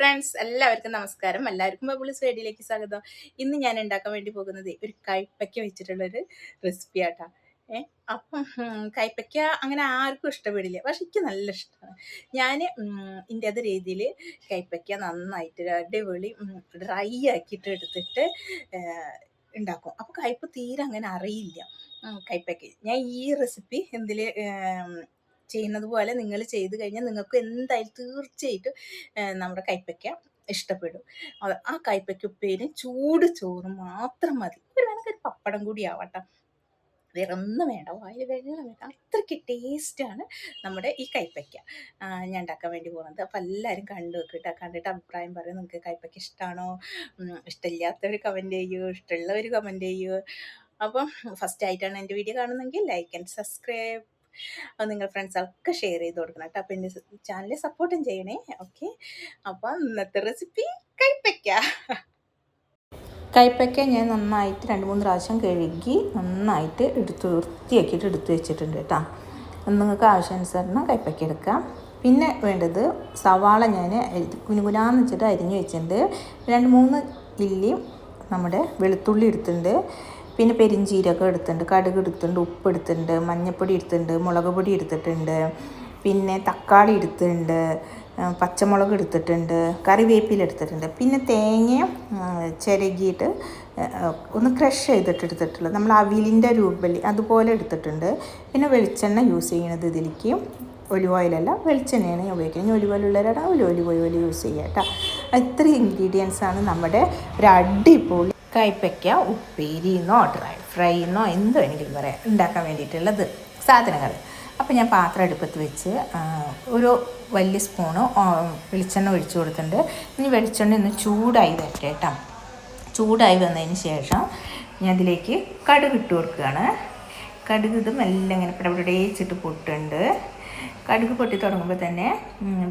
Friends എല്ലാവർക്കും നമസ്കാരം. എല്ലാവർക്കും ബബിൾസ് വേഡിയിലേക്ക് സ്വാഗതം. ഇന്ന് ഞാൻ ഉണ്ടാക്കാൻ വേണ്ടി പോകുന്നത് ഒരു കൈപ്പയ്ക്ക വെച്ചിട്ടുള്ളൊരു റെസിപ്പി ആട്ടാ. അപ്പം കൈപ്പയ്ക്ക അങ്ങനെ ആർക്കും ഇഷ്ടപ്പെടില്ല, പക്ഷെ എനിക്ക് നല്ല ഇഷ്ടമാണ്. ഞാൻ എൻ്റെ അത് രീതിയിൽ കൈപ്പയ്ക്ക നന്നായിട്ട് അടിപൊളി ഡ്രൈ ആക്കിയിട്ട് എടുത്തിട്ട് ഉണ്ടാക്കും. അപ്പോൾ കയ്പ്പ് തീരെ അങ്ങനെ അറിയില്ല കൈപ്പയ്ക്ക. ഞാൻ ഈ റെസിപ്പി ചെയ്യുന്നത് പോലെ നിങ്ങൾ ചെയ്ത് കഴിഞ്ഞാൽ നിങ്ങൾക്ക് എന്തായാലും തീർച്ചയായിട്ടും നമ്മുടെ കൈപ്പയ്ക്ക ഇഷ്ടപ്പെടും. ആ കൈപ്പയ്ക്ക ഉപ്പേരി ചൂട് ചോറ് മാത്രം മതി. വേണമെങ്കിൽ ഒരു പപ്പടം കൂടി ആവട്ടെ, വേറെ ഒന്നും വേണ്ട, വായിൽ വെള്ളം വേണ്ട. അത്രയ്ക്ക് ടേസ്റ്റാണ് നമ്മുടെ ഈ കൈപ്പയ്ക്ക ഞാൻ ഉണ്ടാക്കാൻ വേണ്ടി പോകുന്നത്. അപ്പം എല്ലാവരും കണ്ടിട്ട് അഭിപ്രായം പറയും. നിങ്ങൾക്ക് കൈപ്പയ്ക്ക ഇഷ്ടമാണോ? ഇഷ്ടമില്ലാത്തവർ കമൻറ്റ് ചെയ്യൂ, ഇഷ്ടമുള്ളവർ കമൻറ്റ് ചെയ്യൂ. അപ്പം ഫസ്റ്റ് ആയിട്ടാണ് എൻ്റെ വീഡിയോ കാണുന്നതെങ്കിൽ ലൈക്ക് ആൻഡ് സബ്സ്ക്രൈബ്, അത് നിങ്ങൾ ഫ്രണ്ട്സൊക്കെ ഷെയർ ചെയ്ത് കൊടുക്കണം കേട്ടോ. അപ്പം എൻ്റെ ചാനൽ സപ്പോർട്ടും ചെയ്യണേ. ഓക്കെ, അപ്പം ഇന്നത്തെ റെസിപ്പി കൈപ്പയ്ക്ക ഞാൻ നന്നായിട്ട് 2-3 പ്രാവശ്യം കഴുകി നന്നായിട്ട് വൃത്തിയാക്കിയിട്ട് എടുത്ത് വെച്ചിട്ടുണ്ട് കേട്ടോ. നിങ്ങൾക്ക് ആവശ്യാനുസരണം കൈപ്പയ്ക്ക എടുക്കാം. പിന്നെ വേണ്ടത് സവാള ഞാൻ കുനുകുനാന്ന് വെച്ചിട്ട് അരിഞ്ഞ് വെച്ചിട്ടുണ്ട്. 2-3 ഇല്ലി നമ്മുടെ വെളുത്തുള്ളി എടുത്തിട്ടുണ്ട്. പിന്നെ പെരിഞ്ചീരകം എടുത്തിട്ടുണ്ട്, കടുക് എടുത്തിട്ടുണ്ട്, ഉപ്പ് എടുത്തിട്ടുണ്ട്, മഞ്ഞൾപ്പൊടി എടുത്തിട്ടുണ്ട്, മുളക് പൊടി എടുത്തിട്ടുണ്ട്, പിന്നെ തക്കാളി എടുത്തിട്ടുണ്ട്, പച്ചമുളക് എടുത്തിട്ടുണ്ട്, കറിവേപ്പില എടുത്തിട്ടുണ്ട്. പിന്നെ തേങ്ങ ചിരകിയിട്ട് ഒന്ന് ക്രഷ് ചെയ്തിട്ട് എടുത്തിട്ടുള്ളത്, നമ്മൾ അവിലിൻ്റെ രൂപത്തിൽ അതുപോലെ എടുത്തിട്ടുണ്ട്. പിന്നെ വെളിച്ചെണ്ണ യൂസ് ചെയ്യണത് ഇതിലേക്ക്, ഒലിവ് ഓയിലല്ല വെളിച്ചെണ്ണയാണ് ഞാൻ ഉപയോഗിക്കുന്നത്. ഒലിവ് ഓയിലുള്ളവരാണ് ഒലിവ് ഓയിൽ യൂസ് ചെയ്യുക കേട്ടോ. ഇത്രയും ഇൻഗ്രീഡിയൻസാണ് നമ്മുടെ ഒരു അടിപൊളി കൈപ്പയ്ക്ക ഉപ്പേരിന്നോ ഡ്രൈ ഫ്രൈന്നോ എന്ത് വേണമെങ്കിലും പറയാം ഉണ്ടാക്കാൻ വേണ്ടിയിട്ടുള്ളത് സാധനങ്ങൾ. അപ്പോൾ ഞാൻ പാത്രം അടുപ്പത്ത് വെച്ച് ഒരു വലിയ സ്പൂണ് വെളിച്ചെണ്ണ ഒഴിച്ചു കൊടുത്തിട്ടുണ്ട്. ഇനി വെളിച്ചെണ്ണ ഒന്ന് ചൂടായി വരട്ടെ കേട്ടോ. ചൂടായി വന്നതിന് ശേഷം ഞാൻ ഇതിലേക്ക് കടുക് ഇട്ട് കൊടുക്കുകയാണ്. കടുക് ഇത് മെല്ലെ ഇങ്ങനെ പിടപിടേച്ചിട്ട് പൊട്ടുണ്ട്. കടുക് പൊട്ടി തുടങ്ങുമ്പോൾ തന്നെ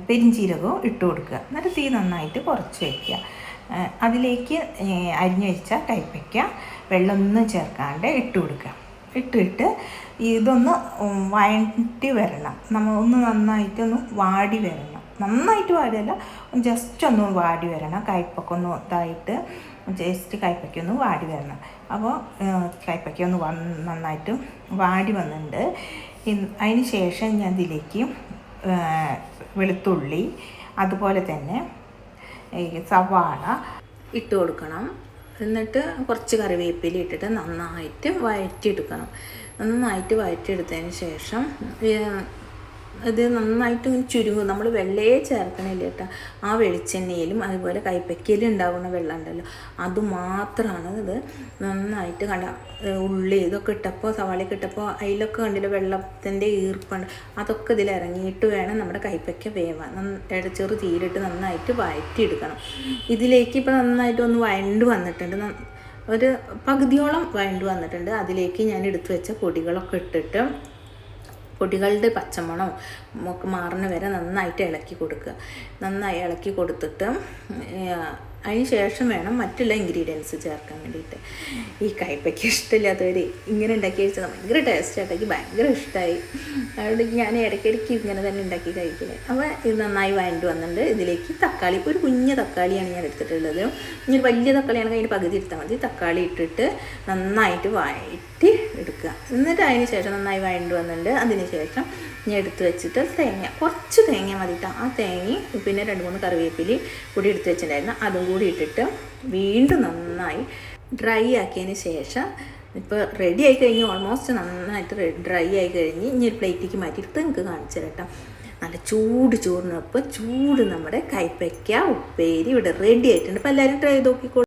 പെരിഞ്ചീരകവും ഇട്ട് കൊടുക്കുക. എന്നിട്ട് തീ നന്നായിട്ട് കുറച്ച് വയ്ക്കുക. അതിലേക്ക് അരിഞ്ഞു വെച്ച കൈപ്പയ്ക്ക വെള്ളമൊന്നും ചേർക്കാണ്ട് ഇട്ട് കൊടുക്കുക. ഇട്ടിട്ട് ഇതൊന്ന് വഴറ്റി വരണം. നമ്മൾ ഒന്ന് നന്നായിട്ടൊന്ന് വാടി വരണം. നന്നായിട്ട് വാടിയല്ല, ജസ്റ്റ് ഒന്ന് വാടി വരണം. കൈപ്പയ്ക്ക ഒന്ന് ഇതായിട്ട് ജസ്റ്റ് കൈപ്പയ്ക്ക ഒന്ന് വാടി വരണം. അപ്പോൾ കൈപ്പയ്ക്ക ഒന്ന് നന്നായിട്ട് വാടി വന്നിട്ടുണ്ട്. അതിന് ശേഷം ഞാൻ ഇതിലേക്ക് വെളുത്തുള്ളി അതുപോലെ തന്നെ സവാള ഇട്ട് കൊടുക്കണം. എന്നിട്ട് കുറച്ച് കറിവേപ്പില ഇട്ടിട്ട് നന്നായിട്ട് വഴറ്റിയെടുക്കണം. നന്നായിട്ട് വഴറ്റിയെടുത്തതിന് ശേഷം ഇത് നന്നായിട്ട് ഇങ്ങനെ ചുരുങ്ങും. നമ്മൾ വെള്ളയെ ചേർക്കണില്ല കേട്ടോ. ആ വെളിച്ചെണ്ണയിലും അതുപോലെ കൈപ്പയ്ക്കയിലും ഉണ്ടാകുന്ന വെള്ളം ഉണ്ടല്ലോ, അതുമാത്രമാണ് ഇത്. നന്നായിട്ട് ഉള്ളി ഇതൊക്കെ ഇട്ടപ്പോൾ സവാളയൊക്കെ ഇട്ടപ്പോൾ അതിലൊക്കെ കണ്ടില്ല വെള്ളത്തിൻ്റെ ഈർപ്പുണ്ട്, അതൊക്കെ ഇതിൽ ഇറങ്ങിയിട്ട് വേണം നമ്മുടെ കൈപ്പയ്ക്ക വേവാൻ. ചെറു തീയിലിട്ട് നന്നായിട്ട് വഴറ്റിയെടുക്കണം. ഇതിലേക്ക് ഇപ്പോൾ നന്നായിട്ട് ഒന്ന് വഴണ്ട് വന്നിട്ടുണ്ട്, ഒരു പകുതിയോളം വഴണ്ട് വന്നിട്ടുണ്ട്. അതിലേക്ക് ഞാൻ എടുത്തു വെച്ച പൊടികളൊക്കെ ഇട്ടിട്ട് പൊടികളുടെ പച്ചമണം ഒക്കെ മാറുന്ന വരെ നന്നായിട്ട് ഇളക്കി കൊടുക്കുക. നന്നായി ഇളക്കി കൊടുത്തിട്ട് അതിന് ശേഷം വേണം മറ്റുള്ള ഇൻഗ്രീഡിയൻസ് ചേർക്കാൻ വേണ്ടിയിട്ട്. ഈ കൈപ്പയ്ക്ക് ഇഷ്ടമില്ലാത്തവർ ഇങ്ങനെ ഉണ്ടാക്കി കഴിച്ചാൽ ഭയങ്കര ടേസ്റ്റായിട്ട് എനിക്ക് ഭയങ്കര ഇഷ്ടമായി. അതുകൊണ്ട് ഞാൻ ഇടയ്ക്കിടയ്ക്ക് ഇങ്ങനെ തന്നെ ഉണ്ടാക്കി കഴിക്കുന്നത്. അപ്പോൾ ഇത് നന്നായി വഴണ്ട് വന്നിട്ടുണ്ട്. ഇതിലേക്ക് തക്കാളി, ഒരു കുഞ്ഞ തക്കാളിയാണ് ഞാൻ എടുത്തിട്ടുള്ളത്. ഇനി വലിയ തക്കാളിയാണെങ്കിൽ അതിൻ്റെ പകുതി എടുത്താൽ മതി. തക്കാളി ഇട്ടിട്ട് നന്നായിട്ട് വഴറ്റി എടുക്കുക. എന്നിട്ട് അതിന് ശേഷം നന്നായി വഴണ്ട് വന്നിട്ടുണ്ട്. അതിന് ശേഷം ഞാൻ എടുത്ത് വെച്ചിട്ട് കുറച്ച് തേങ്ങ മതിയിട്ട് ആ തേങ്ങയും പിന്നെ 2-3 കറിവേപ്പില കൂടി എടുത്ത് വെച്ചിട്ടുണ്ടായിരുന്നു, അതും കൂടി ഇട്ടിട്ട് വീണ്ടും നന്നായി ഡ്രൈ ആക്കിയതിന് ശേഷം ഇപ്പോൾ റെഡി ആയി കഴിഞ്ഞ് ഓൾമോസ്റ്റ് നന്നായിട്ട് ഡ്രൈ ആയി കഴിഞ്ഞ് ഇനി ഒരു പ്ലേറ്റിലേക്ക് മാറ്റിയിട്ട് നിങ്ങൾക്ക് കാണിച്ചു തരാം. നല്ല ചൂട് ചോറിനൊപ്പം ചൂട് നമ്മുടെ കൈപ്പയ്ക്ക ഉപ്പേരി ഇവിടെ റെഡി ആയിട്ടുണ്ട്. അപ്പോൾ എല്ലാവരും ട്രൈ ചെയ്ത് നോക്കിക്കോളൂ.